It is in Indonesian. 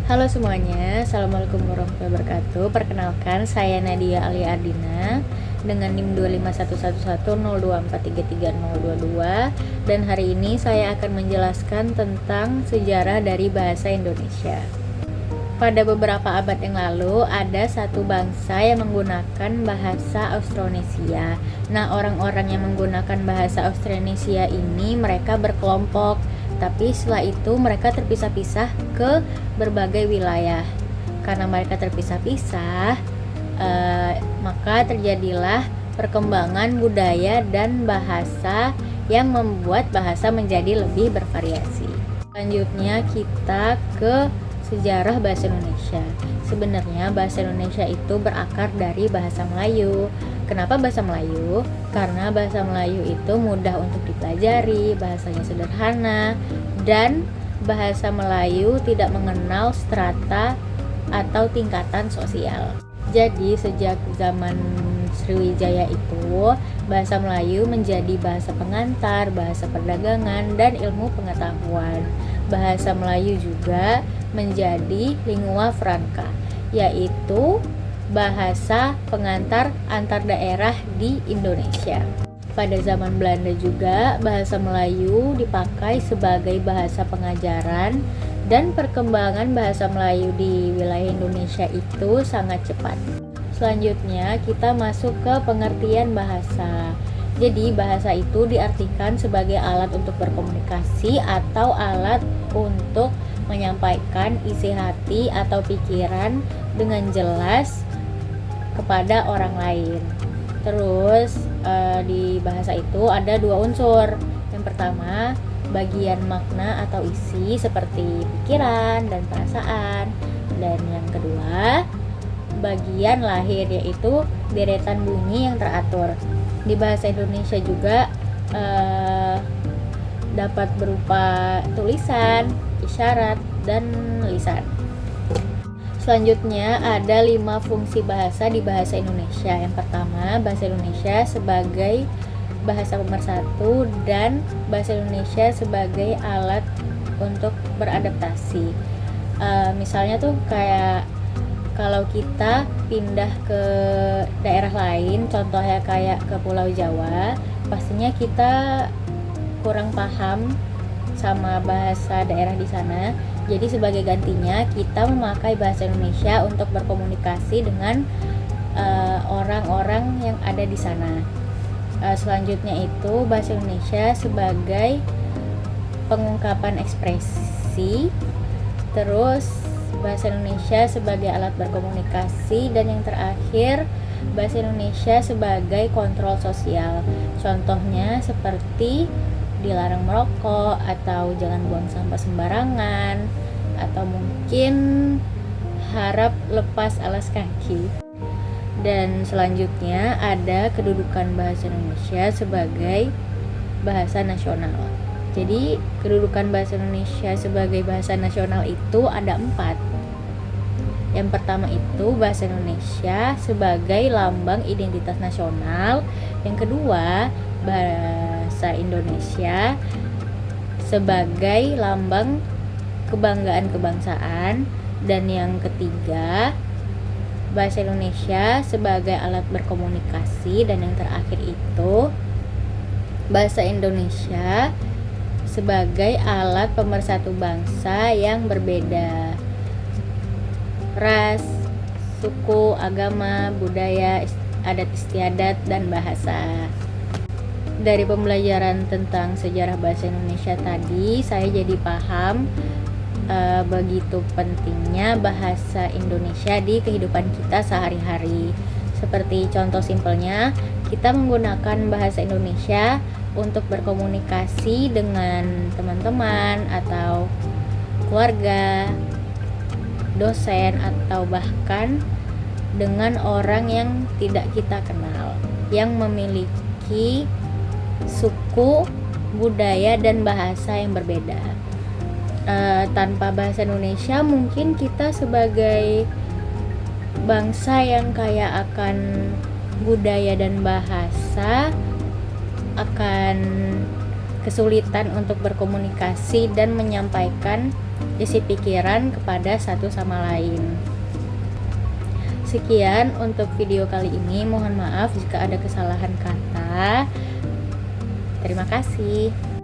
Halo semuanya, Assalamualaikum warahmatullahi wabarakatuh. Perkenalkan, saya Nadia Alia Ardina dengan NIM 2511102433022 dan hari ini saya akan menjelaskan tentang sejarah dari bahasa Indonesia. Pada beberapa abad yang lalu, ada satu bangsa yang menggunakan bahasa Austronesia. Nah, orang-orang yang menggunakan bahasa Austronesia ini mereka berkelompok, tapi setelah itu mereka terpisah-pisah ke berbagai wilayah. Karena mereka terpisah-pisah, maka terjadilah perkembangan budaya dan bahasa yang membuat bahasa menjadi lebih bervariasi. Selanjutnya kita ke sejarah bahasa Indonesia. Sebenarnya bahasa Indonesia itu berakar dari bahasa Melayu. Kenapa bahasa Melayu? Karena bahasa Melayu itu mudah untuk dipelajari, bahasanya sederhana, dan bahasa Melayu tidak mengenal strata atau tingkatan sosial. Jadi sejak zaman Sriwijaya itu, bahasa Melayu menjadi bahasa pengantar, bahasa perdagangan, dan ilmu pengetahuan. Bahasa Melayu juga menjadi lingua franca, yaitu bahasa pengantar antar daerah di Indonesia. Pada zaman Belanda juga, bahasa Melayu dipakai sebagai bahasa pengajaran dan perkembangan bahasa Melayu di wilayah Indonesia itu sangat cepat. Selanjutnya kita masuk ke pengertian bahasa. Jadi bahasa itu diartikan sebagai alat untuk berkomunikasi atau alat untuk menyampaikan isi hati atau pikiran dengan jelas kepada orang lain. Terus di bahasa itu ada dua unsur. Yang pertama, bagian makna atau isi seperti pikiran dan perasaan. Dan yang kedua, bagian lahir yaitu deretan bunyi yang teratur. Di bahasa Indonesia juga dapat berupa tulisan, isyarat, dan lisan. Selanjutnya ada 5 fungsi bahasa di bahasa Indonesia. Yang pertama, bahasa Indonesia sebagai bahasa pemersatu dan bahasa Indonesia sebagai alat untuk beradaptasi. Misalnya tuh kayak kalau kita pindah ke daerah lain, contohnya kayak ke Pulau Jawa, pastinya kita kurang paham sama bahasa daerah di sana. Jadi sebagai gantinya kita memakai bahasa Indonesia untuk berkomunikasi dengan orang-orang yang ada di sana. Selanjutnya itu bahasa Indonesia sebagai pengungkapan ekspresi, terus bahasa Indonesia sebagai alat berkomunikasi, dan yang terakhir bahasa Indonesia sebagai kontrol sosial. Contohnya seperti dilarang merokok, atau jangan buang sampah sembarangan, atau mungkin harap lepas alas kaki. Dan selanjutnya ada kedudukan bahasa Indonesia sebagai bahasa nasional. Jadi kedudukan bahasa Indonesia sebagai bahasa nasional itu ada 4. Yang pertama itu bahasa Indonesia sebagai lambang identitas nasional. Yang kedua, bahasa Indonesia sebagai lambang kebanggaan kebangsaan. Dan yang ketiga, bahasa Indonesia sebagai alat berkomunikasi. Dan yang terakhir itu bahasa Indonesia sebagai alat pemersatu bangsa yang berbeda ras, suku, agama, budaya, adat istiadat, dan bahasa. Dari pembelajaran tentang sejarah bahasa Indonesia tadi, saya jadi paham begitu pentingnya bahasa Indonesia di kehidupan kita sehari-hari. Seperti contoh simpelnya, kita menggunakan bahasa Indonesia untuk berkomunikasi dengan teman-teman atau keluarga, dosen, atau bahkan dengan orang yang tidak kita kenal, yang memiliki suku, budaya, dan bahasa yang berbeda. Tanpa bahasa Indonesia, mungkin kita sebagai bangsa yang kaya akan budaya dan bahasa akan kesulitan untuk berkomunikasi dan menyampaikan isi pikiran kepada satu sama lain. Sekian untuk video kali ini. Mohon maaf jika ada kesalahan kata. Terima kasih.